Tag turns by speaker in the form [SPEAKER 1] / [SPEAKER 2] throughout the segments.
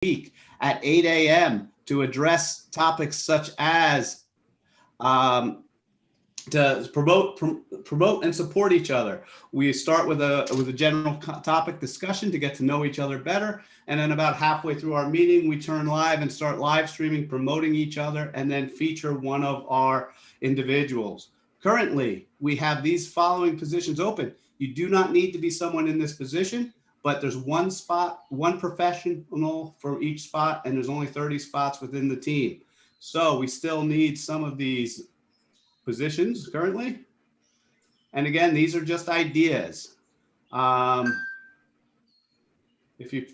[SPEAKER 1] week at 8 a.m. to address topics such as to promote and support each other. We start with a general topic discussion to get to know each other better. And then about halfway through our meeting, we turn live and start live streaming, promoting each other, and then feature one of our individuals. Currently, we have these following positions open. You do not need to be someone in this position, but there's one spot, one professional for each spot, and there's only 30 spots within the team. So we still need some of these positions currently. And again, these are just ideas. If you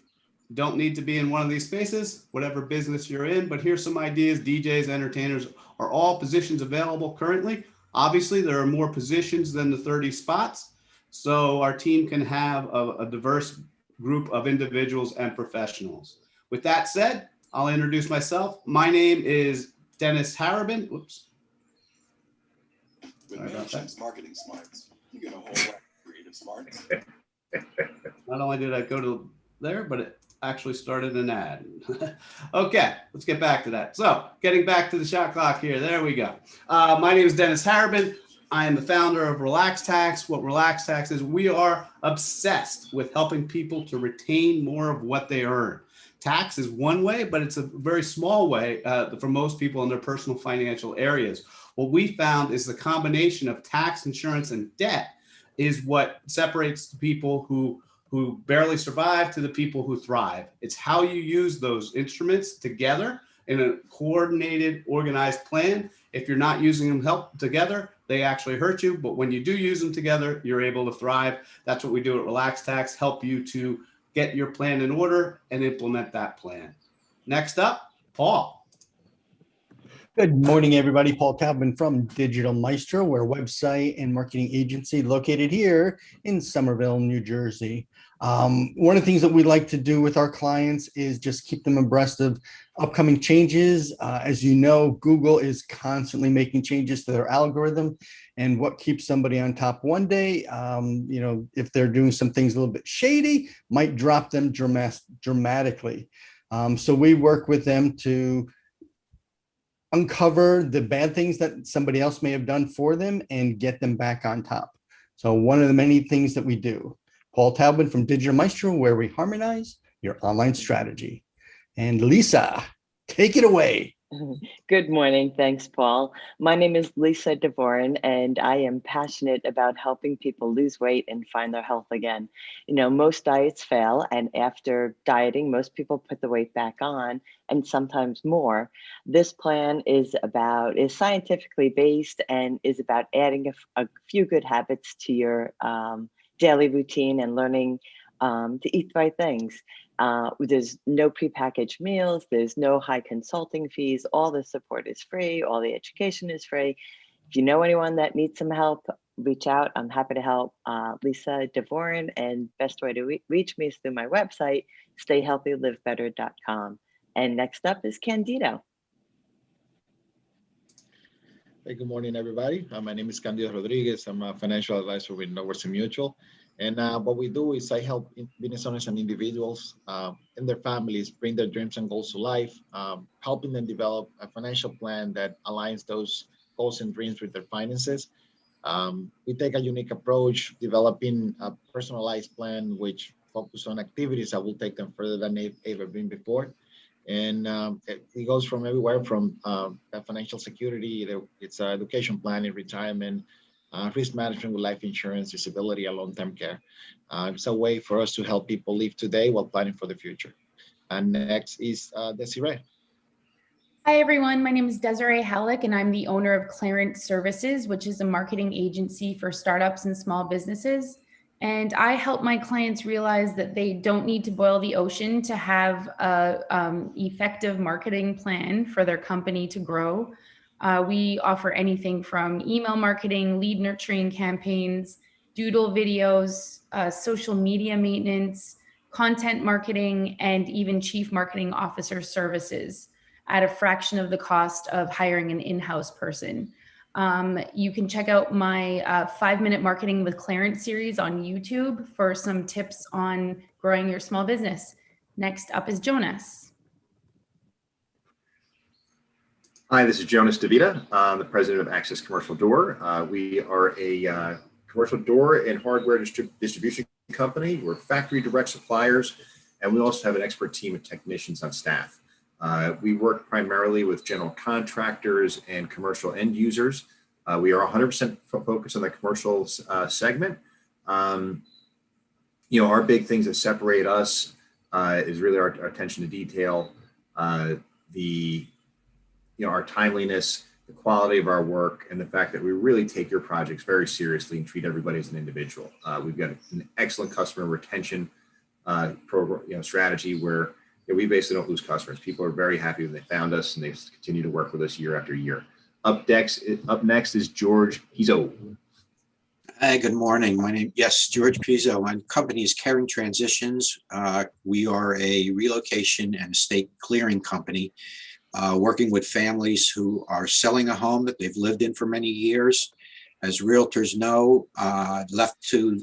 [SPEAKER 1] don't need to be in one of these spaces, whatever business you're in, but here's some ideas. DJs, entertainers are all positions available currently. Obviously, there are more positions than the 30 spots. So our team can have a diverse group of individuals and professionals. With that said, I'll introduce myself. My name is Dennis Harabin. Oops.
[SPEAKER 2] With Mailchimp's marketing smarts, you get a whole lot of creative smarts.
[SPEAKER 1] Not only did I go to there, but it actually started an ad. Okay, let's get back to that. So getting back to the shot clock here. There we go. My name is Dennis Harabin. I am the founder of Relax Tax. What Relax Tax is, we are obsessed with helping people to retain more of what they earn. Tax is one way, but it's a very small way for most people in their personal financial areas. What we found is the combination of tax, insurance, and debt is what separates the people who barely survive to the people who thrive. It's how you use those instruments together in a coordinated, organized plan. If you're not using them together, they actually hurt you. But when you do use them together, you're able to thrive. That's what we do at Relax Tax, help you to get your plan in order and implement that plan. Next up, Paul.
[SPEAKER 3] Good morning, everybody. Paul Kampen from Digital Maestro. We're a website and marketing agency located here in Somerville, New Jersey. One of the things that we like to do with our clients is just keep them abreast of upcoming changes. As you know, Google is constantly making changes to their algorithm, and what keeps somebody on top one day, if they're doing some things a little bit shady, might drop them dramatically. So we work with them to uncover the bad things that somebody else may have done for them and get them back on top. So one of the many things that we do. Paul Talbot from Digital Maestro, where we harmonize your online strategy. And Lisa, take it away.
[SPEAKER 4] Good morning. Thanks, Paul. My name is Lisa Dvorin, and I am passionate about helping people lose weight and find their health again. Most diets fail, and after dieting, most people put the weight back on, and sometimes more. This plan is scientifically based and is about adding a few good habits to your daily routine and learning to eat the right things. There's no prepackaged meals, there's no high consulting fees, all the support is free, all the education is free. If you know anyone that needs some help, reach out. I'm happy to help. Lisa Dvorin, and best way to reach me is through my website, stayhealthylivebetter.com. And next up is Candido.
[SPEAKER 5] Hey, good morning, everybody. My name is Candido Rodriguez. I'm a financial advisor with Northwestern Mutual. And what we do is I help business owners and individuals and their families bring their dreams and goals to life, helping them develop a financial plan that aligns those goals and dreams with their finances. We take a unique approach, developing a personalized plan which focus on activities that will take them further than they've ever been before. And it goes from everywhere from financial security, it's education planning, retirement, risk management with life insurance, disability, and long-term care. It's a way for us to help people live today while planning for the future. And next is Desirae.
[SPEAKER 6] Hi, everyone. My name is Desirae Haluk, and I'm the owner of Clarence Services, which is a marketing agency for startups and small businesses. And I help my clients realize that they don't need to boil the ocean to have an effective marketing plan for their company to grow. We offer anything from email marketing, lead nurturing campaigns, doodle videos, social media maintenance, content marketing, and even chief marketing officer services at a fraction of the cost of hiring an in-house person. You can check out my 5-minute marketing with Clarence series on YouTube for some tips on growing your small business. Next up is Jonas.
[SPEAKER 7] Hi, this is Jonas DeVita. I'm the president of Access Commercial Door. We are a commercial door and hardware distribution company. We're factory direct suppliers, and we also have an expert team of technicians on staff. We work primarily with general contractors and commercial end users. We are 100% focused on the commercial segment. Our big things that separate us is really our attention to detail, our timeliness, the quality of our work, and the fact that we really take your projects very seriously and treat everybody as an individual. We've got an excellent customer retention program, strategy where we basically don't lose customers. People are very happy when they found us, and they continue to work with us year after year. Up next is George Pizzo.
[SPEAKER 8] Hi, good morning. George Pizzo. My company is Caring Transitions. We are a relocation and estate clearing company, working with families who are selling a home that they've lived in for many years. As realtors know, left to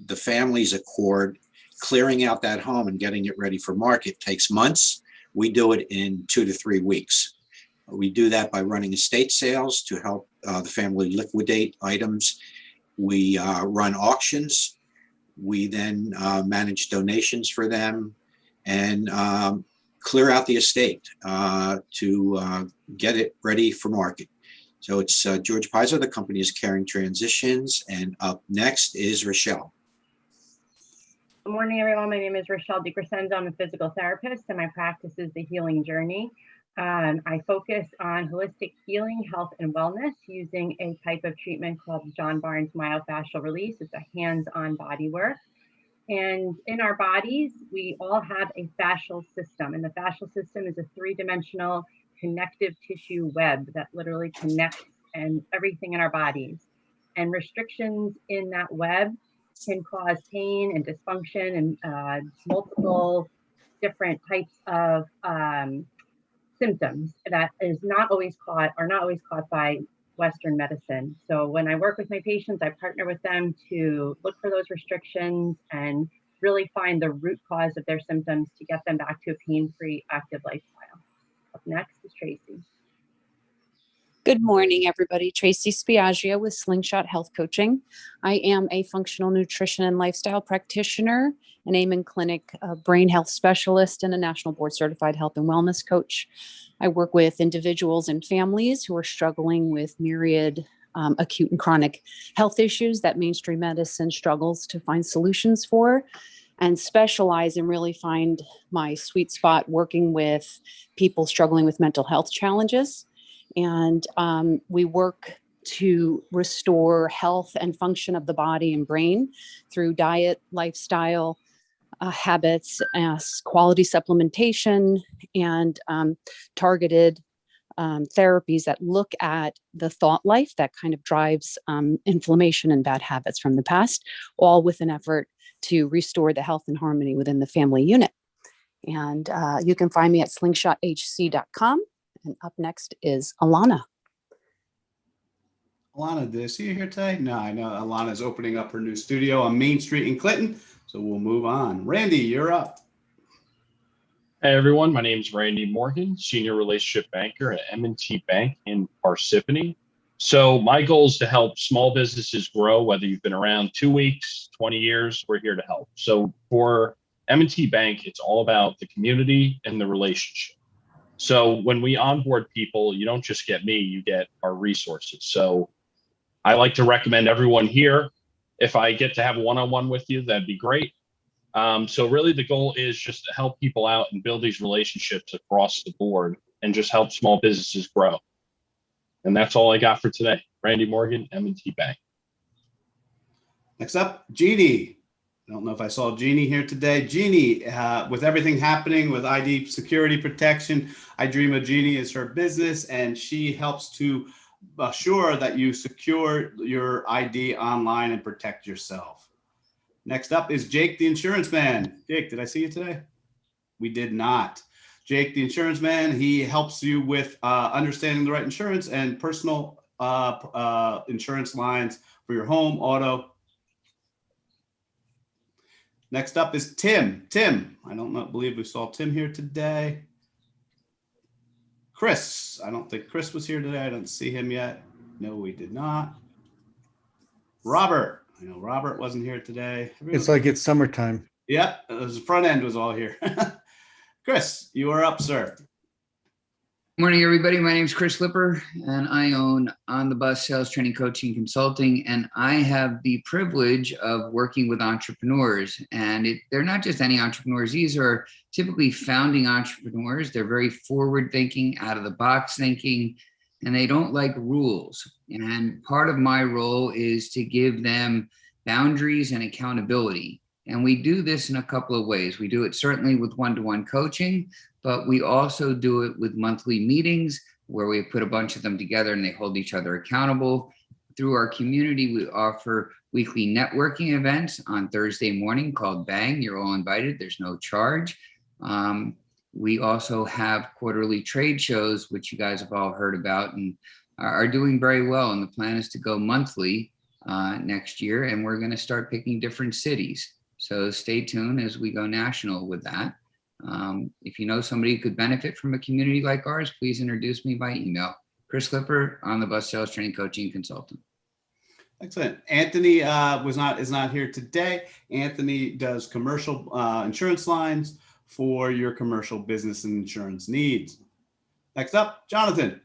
[SPEAKER 8] the family's accord, clearing out that home and getting it ready for market takes months. We do it in 2 to 3 weeks. We do that by running estate sales to help the family liquidate items. We run auctions. We then manage donations for them and clear out the estate to get it ready for market. So it's George Pizzo. The company is Caring Transitions. And up next is Rachele.
[SPEAKER 9] Good morning, everyone. My name is Rachele DeCrescenzo. I'm a physical therapist, and my practice is The Healing Journey. I focus on holistic healing, health, and wellness using a type of treatment called John Barnes myofascial release. It's a hands-on body work. And in our bodies, we all have a fascial system. And the fascial system is a 3-dimensional connective tissue web that literally connects and everything in our bodies. And restrictions in that web can cause pain and dysfunction and multiple different types of symptoms that are not always caught by Western medicine. So when I work with my patients, I partner with them to look for those restrictions and really find the root cause of their symptoms to get them back to a pain-free, active lifestyle. Up next is Tracy.
[SPEAKER 10] Good morning, everybody. Tracy Spiaggia with Slingshot Health Coaching. I am a functional nutrition and lifestyle practitioner, an Amen Clinic brain health specialist, and a national board certified health and wellness coach. I work with individuals and families who are struggling with myriad acute and chronic health issues that mainstream medicine struggles to find solutions for, and specialize and really find my sweet spot working with people struggling with mental health challenges. And we work to restore health and function of the body and brain through diet, lifestyle, habits, quality supplementation, and targeted therapies that look at the thought life that kind of drives inflammation and bad habits from the past, all with an effort to restore the health and harmony within the family unit. And you can find me at slingshothc.com. And up next is Alanna.
[SPEAKER 1] Alanna, did I see you here today? No, I know Alana's opening up her new studio on Main Street in Clinton. So we'll move on. Randy, you're up.
[SPEAKER 11] Hey, everyone. My name is Randy Morgan, Senior Relationship Banker at M&T Bank in Parsippany. So my goal is to help small businesses grow, whether you've been around 2 weeks, 20 years, we're here to help. So for M&T Bank, it's all about the community and the relationship. So when we onboard people, you don't just get me, you get our resources. So I like to recommend everyone here. If I get to have a one-on-one with you, that'd be great. So really the goal is just to help people out and build these relationships across the board and just help small businesses grow. And that's all I got for today. Randy Morgan, M&T Bank.
[SPEAKER 1] Next up, Jeannie. I don't know if I saw Jeannie here today. Jeannie, with everything happening with ID security protection, I Dream of Jeannie is her business, and she helps to assure that you secure your ID online and protect yourself. Next up is Jake, the insurance man. Jake, did I see you today? We did not. Jake, the insurance man, he helps you with understanding the right insurance and personal insurance lines for your home, auto. Next up is Tim. Tim, I don't believe we saw Tim here today. Chris. I don't think Chris was here today. I don't see him yet. No, we did not. Robert. I know Robert wasn't here today.
[SPEAKER 3] It's like it's summertime.
[SPEAKER 1] Yep, the front end was all here. Chris, you are up, sir.
[SPEAKER 12] Morning, everybody. My name is Chris Lipper, and I own On the Bus Sales Training, Coaching, Consulting, and I have the privilege of working with entrepreneurs. And they're not just any entrepreneurs. These are typically founding entrepreneurs. They're very forward-thinking, out-of-the-box thinking, and they don't like rules. And part of my role is to give them boundaries and accountability. And we do this in a couple of ways. We do it certainly with one-to-one coaching, but we also do it with monthly meetings where we put a bunch of them together and they hold each other accountable. Through our community, we offer weekly networking events on Thursday morning called Bang. You're all invited. There's no charge. We also have quarterly trade shows, which you guys have all heard about and are doing very well. And the plan is to go monthly next year, and we're going to start picking different cities. So stay tuned as we go national with that. If you know somebody who could benefit from a community like ours, please introduce me by email. Chris Lipper, On the Bus Sales Training, Coaching, Consultant.
[SPEAKER 1] Excellent. Anthony is not here today. Anthony does commercial insurance lines for your commercial business and insurance needs. Next up, Jonathan.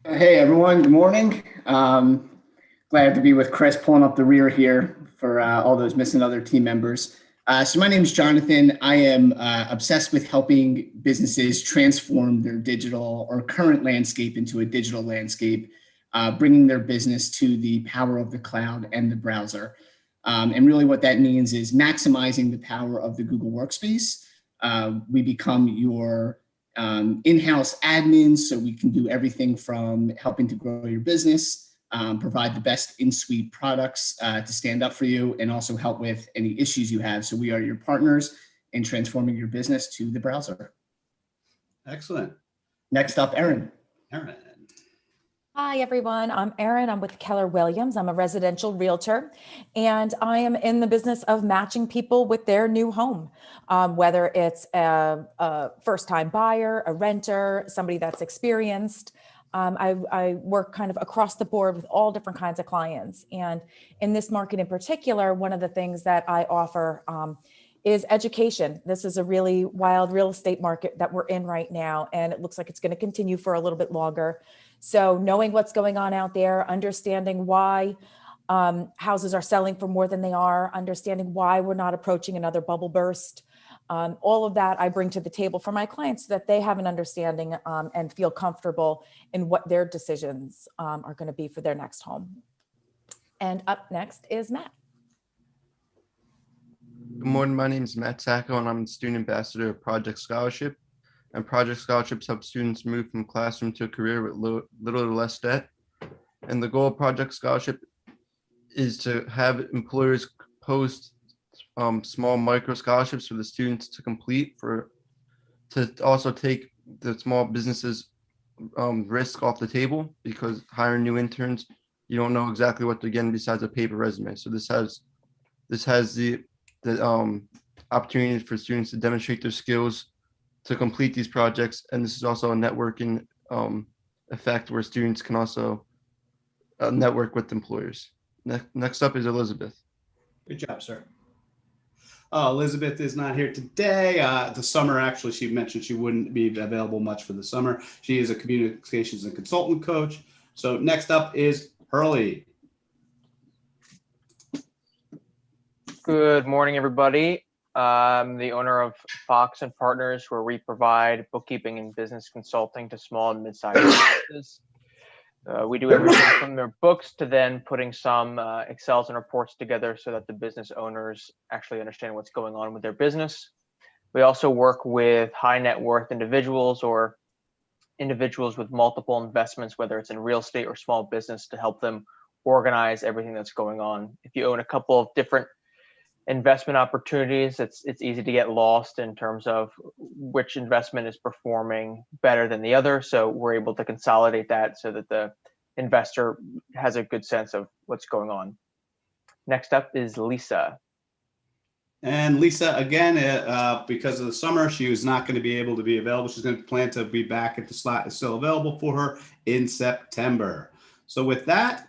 [SPEAKER 13] Hey everyone, good morning. Glad to be with Chris, pulling up the rear here for all those missing other team members. So my name is Jonathan. I am obsessed with helping businesses transform their digital or current landscape into a digital landscape, bringing their business to the power of the cloud and the browser. And really what that means is maximizing the power of the Google Workspace. We become your in-house admins, so we can do everything from helping to grow your business, provide the best in-suite products to stand up for you, and also help with any issues you have. So we are your partners in transforming your business to the browser.
[SPEAKER 1] Excellent.
[SPEAKER 13] Next up, Erin.
[SPEAKER 1] Erin.
[SPEAKER 14] Hi, everyone. I'm Erin. I'm with Keller Williams. I'm a residential realtor, and I am in the business of matching people with their new home, whether it's a first-time buyer, a renter, somebody that's experienced. I work kind of across the board with all different kinds of clients. And in this market in particular, one of the things that I offer is education. This is a really wild real estate market that we're in right now, and it looks like it's going to continue for a little bit longer. So knowing what's going on out there, understanding why houses are selling for more than they are, understanding why we're not approaching another bubble burst. All of that I bring to the table for my clients so that they have an understanding and feel comfortable in what their decisions are going to be for their next home. And up next is Matt.
[SPEAKER 15] Good morning, my name is Matt Sacco, and I'm the student ambassador of Project Scholarship. And Project Scholarships help students move from classroom to a career with little or less debt. And the goal of Project Scholarship is to have employers post small micro scholarships for the students to complete, to also take the small businesses risk off the table, because hiring new interns, you don't know exactly what they're getting besides a paper resume. So this has the opportunity for students to demonstrate their skills to complete these projects. And this is also a networking effect where students can also network with employers. Next up is Elizabeth.
[SPEAKER 1] Good job, sir. Elizabeth is not here today. The summer, actually, she mentioned she wouldn't be available much for the summer. She is a communications and consultant coach. So next up is Hurley.
[SPEAKER 16] Good morning, everybody. I'm the owner of Fox and Partners, where we provide bookkeeping and business consulting to small and mid-sized businesses. We do everything from their books to then putting some Excels and reports together so that the business owners actually understand what's going on with their business. We also work with high net worth individuals or individuals with multiple investments, whether it's in real estate or small business, to help them organize everything that's going on. If you own a couple of different investment opportunities, it's easy to get lost in terms of which investment is performing better than the other. So we're able to consolidate that so that the investor has a good sense of what's going on. Next up is Lisa.
[SPEAKER 1] And Lisa, again, because of the summer, she was not going to be able to be available. She's going to plan to be back if the slot is still available for her in September. So with that,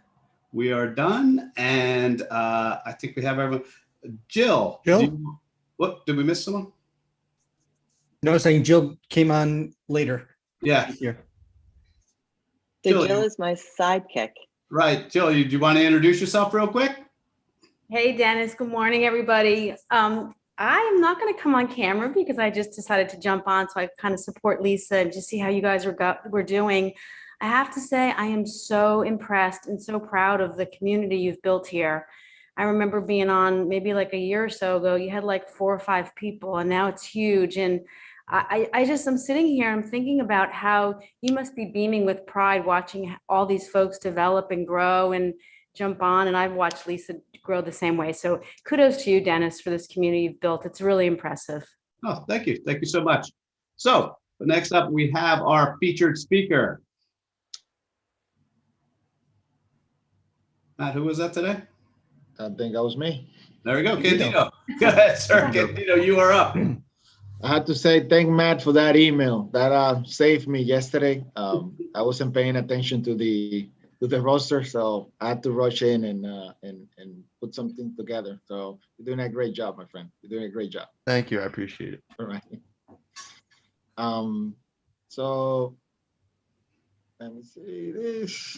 [SPEAKER 1] we are done. And I think we have everyone. Jill. What, did we miss someone?
[SPEAKER 3] No, saying Jill came on later.
[SPEAKER 1] Yeah.
[SPEAKER 3] Here.
[SPEAKER 4] So Jill is my sidekick.
[SPEAKER 1] Right. Jill, do you want to introduce yourself real quick?
[SPEAKER 17] Hey, Dennis. Good morning, everybody. I'm not going to come on camera because I just decided to jump on, so I kind of support Lisa and just see how you guys were doing. I have to say, I am so impressed and so proud of the community you've built here. I remember being on maybe like a year or so ago, you had like 4 or 5 people, and now it's huge. And I'm sitting here, I'm thinking about how you must be beaming with pride watching all these folks develop and grow and jump on. And I've watched Lisa grow the same way. So kudos to you, Dennis, for this community you've built. It's really impressive.
[SPEAKER 1] Oh, thank you. Thank you so much. So next up, we have our featured speaker. Matt, who was that today?
[SPEAKER 5] I think that was me.
[SPEAKER 1] There we go, Candido. Go ahead, sir. Candido, you are up.
[SPEAKER 5] I had to say thank Matt for that email. That saved me yesterday. I wasn't paying attention to the roster, so I had to rush in and put something together. So you're doing a great job, my friend. You're doing a great job.
[SPEAKER 15] Thank you. I appreciate it.
[SPEAKER 5] All right. So let me see this.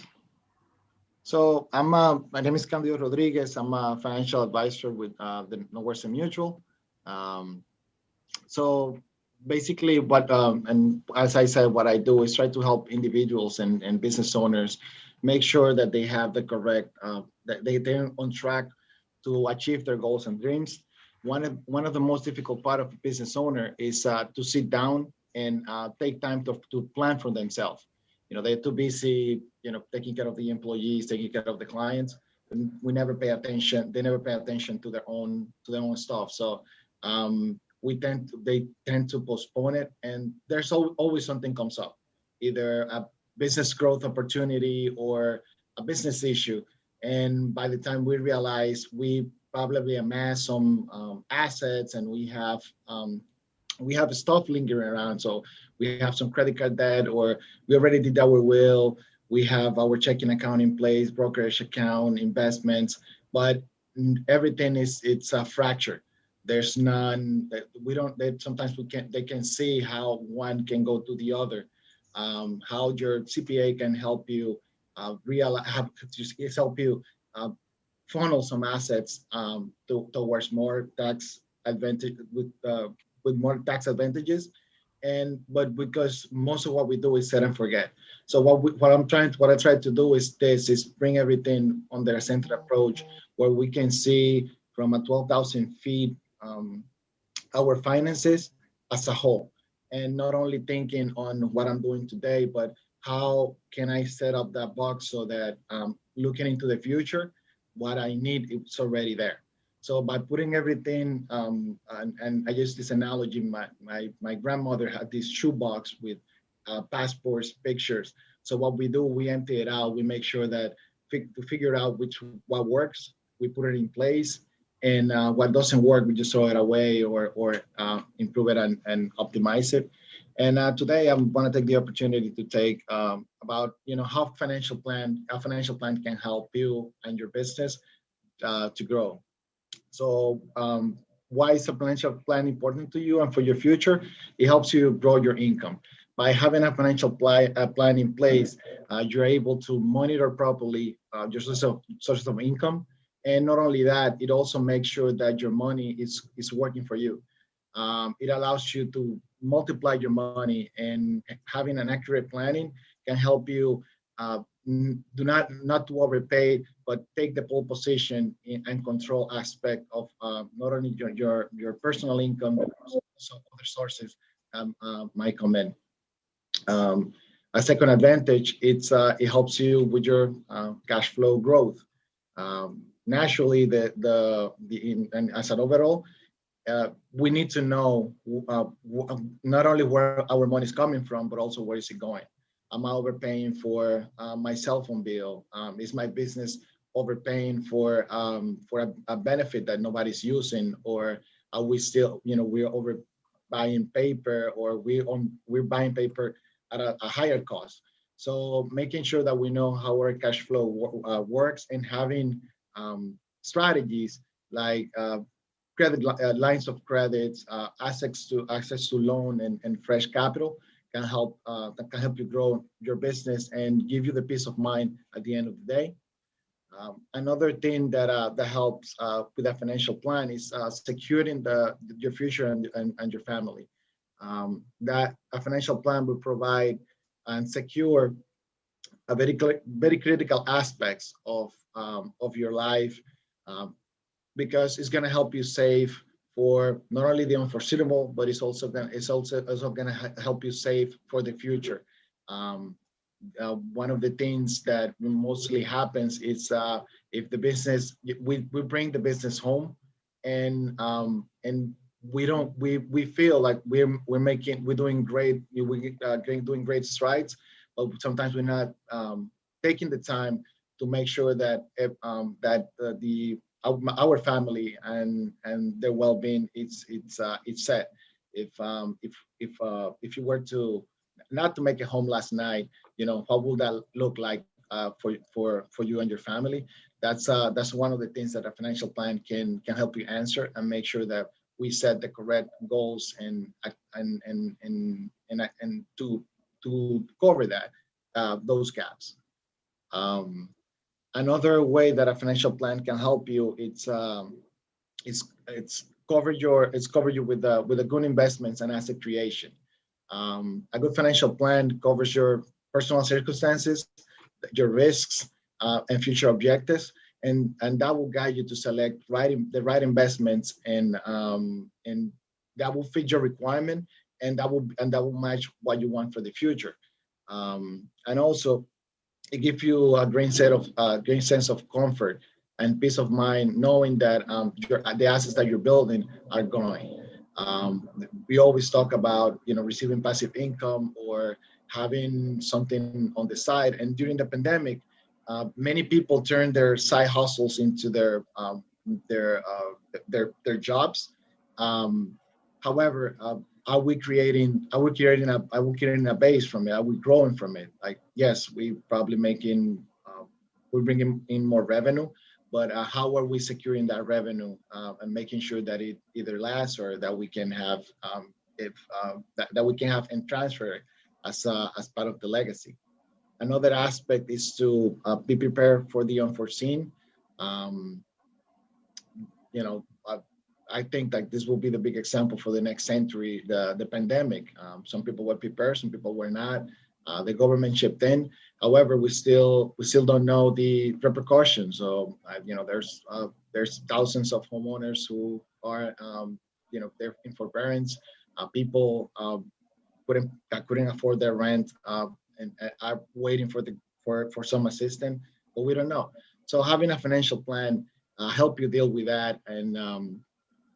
[SPEAKER 5] So my name is Candido Rodriguez. I'm a financial advisor with the Northwestern Mutual. So basically and as I said, what I do is try to help individuals and business owners make sure that they have the correct, that they're on track to achieve their goals and dreams. One of the most difficult part of a business owner is to sit down and take time to plan for themselves. You know, they're too busy, taking care of the employees, taking care of the clients, and we never pay attention. They never pay attention to their own stuff. So they tend to postpone it, and there's always something comes up, either a business growth opportunity or a business issue. And by the time we realize, we probably amass some assets, and we have stuff lingering around. So we have some credit card debt, or we already did our will. We have our checking account in place, brokerage account, investments, but everything it's a fracture. There's none that sometimes they can see how one can go to the other, how your CPA can help you help you funnel some assets towards more tax advantage with more tax advantages. But because most of what we do is set and forget. So what I try to do is bring everything under a centered approach, where we can see from a 12,000 feet our finances as a whole, and not only thinking on what I'm doing today, but how can I set up that box so that looking into the future, what I need is already there. So by putting everything, and I use this analogy, my grandmother had this shoebox with passports, pictures. So what we do, we empty it out. We make sure that to figure out what works, we put it in place, and what doesn't work, we just throw it away or improve it and optimize it. And today I'm going to take the opportunity to take about how a financial plan can help you and your business to grow. So why is a financial plan important to you and for your future? It helps you grow your income. By having a financial plan in place, you're able to monitor properly your sources of income. And not only that, it also makes sure that your money is working for you. It allows you to multiply your money, and having an accurate planning can help you not to overpay, but take the pole position and control aspect of not only your personal income, but also other sources might come in. A second advantage, it helps you with your cash flow growth. Naturally, and as an overall, we need to know not only where our money is coming from, but also where is it going. Am I overpaying for my cell phone bill? Is my business overpaying for a benefit that nobody's using, or are we still, we're over buying paper, or we're buying paper at a higher cost. So making sure that we know how our cash flow works, and having strategies like lines of credits, access to loan and fresh capital can help you grow your business and give you the peace of mind at the end of the day. Another thing that helps with a financial plan is securing your future and your family. That a financial plan will provide and secure a very critical aspects of your life, because it's going to help you save for not only the unforeseeable, but it's also going to help you save for the future. One of the things that mostly happens is if the business, we bring the business home, and we feel like we're doing great, doing great strides, but sometimes we're not taking the time to make sure that our family and their well-being it's set. If you were to not to make it home last night, what would that look like for you and your family? That's one of the things that a financial plan can help you answer, and make sure that we set the correct goals and to cover those gaps. Another way that a financial plan can help you, it's cover you with a good investments and asset creation. A good financial plan covers your personal circumstances, your risks, and future objectives, and that will guide you to select the right investments, and that will fit your requirement, and that will match what you want for the future. And also, it gives you a great sense of comfort and peace of mind, knowing that the assets that you're building are growing. We always talk about receiving passive income or having something on the side. And during the pandemic, many people turned their side hustles into their jobs. However, are we creating a base from it? Are we growing from it? Like, yes, we probably we're bringing in more revenue, but how are we securing that revenue and making sure that it either lasts, or that we can have that we can have and transfer it as part of the legacy. Another aspect is to be prepared for the unforeseen. I think that this will be the big example for the next century, the pandemic. Some people were prepared, some people were not. The government chipped in. However, we still don't know the repercussions. So, there's thousands of homeowners who are, they're in forbearance. People couldn't afford their rent and are waiting for some assistance, but we don't know. So having a financial plan help you deal with that, and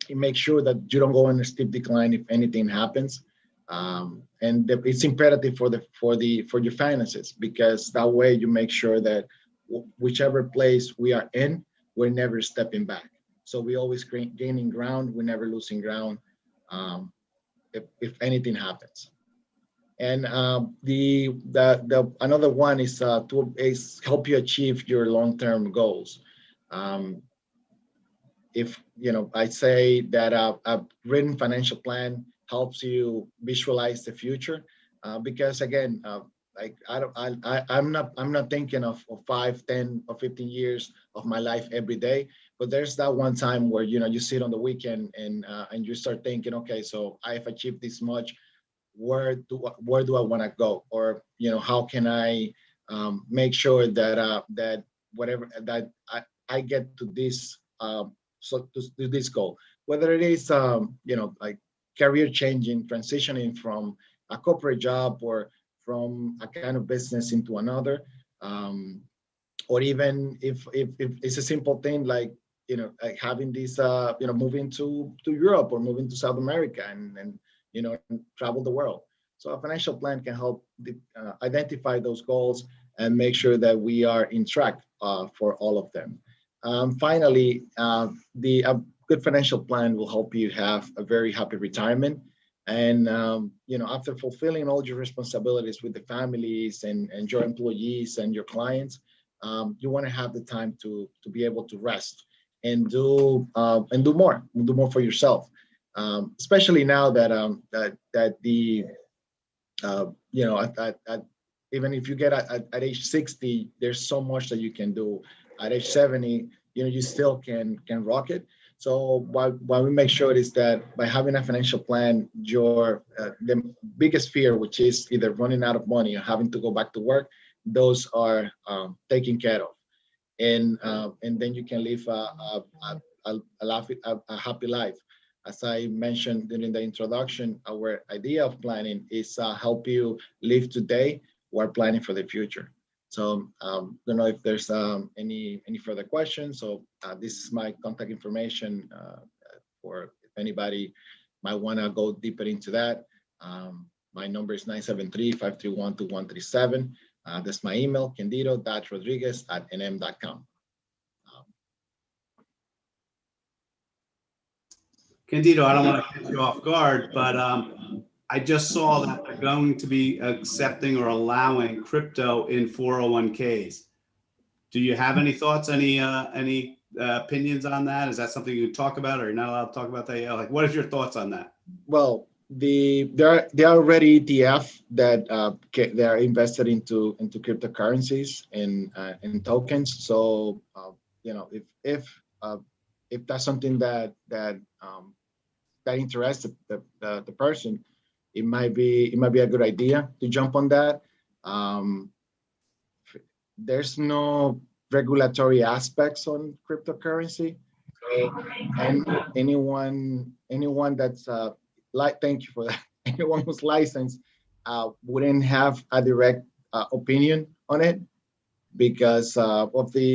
[SPEAKER 5] make sure that you don't go in a steep decline if anything happens. And it's imperative for your finances, because that way you make sure that whichever place we are in, we're never stepping back. So we always gaining ground, we're never losing ground if anything happens. And the another one is to help you achieve your long-term goals. If I say that a written financial plan helps you visualize the future, because again, I'm not thinking of 5, 10, or 15 years of my life every day, but there's that one time where you sit on the weekend and you start thinking, okay, so I've achieved this much. Where do I want to go, or how can I make sure that whatever that I get to this to this goal, whether it is like career changing, transitioning from a corporate job or from a kind of business into another, or even if it's a simple thing like like having this moving to Europe or moving to South America and travel the world. So a financial plan can help identify those goals and make sure that we are in track for all of them. Finally, good financial plan will help you have a very happy retirement. And after fulfilling all your responsibilities with the families and your employees and your clients, you want to have the time to be able to rest and do more for yourself. Especially now that even if you get at age 60, there's so much that you can do. At age 70, you still can rock it. So what we make sure is that by having a financial plan, your the biggest fear, which is either running out of money or having to go back to work, those are taken care of, and then you can live a happy life. As I mentioned during the introduction, our idea of planning is help you live today while planning for the future. So don't know if there's any further questions. So this is my contact information for if anybody might want to go deeper into that. My number is 973-531-2137. That's my email, candido.rodriguez@nm.com.
[SPEAKER 1] Candido, I don't want to catch you off guard, but I just saw that they're going to be accepting or allowing crypto in 401ks. Do you have any thoughts, any opinions on that? Is that something you can talk about, or you're not allowed to talk about that yet? Like, what is your thoughts on that?
[SPEAKER 5] Well, there are already ETF that they are invested into cryptocurrencies and tokens. So if that's something that interests the person, it might be a good idea to jump on that. There's no regulatory aspects on cryptocurrency, and anyone that's thank you for that. Anyone who's licensed wouldn't have a direct opinion on it because of the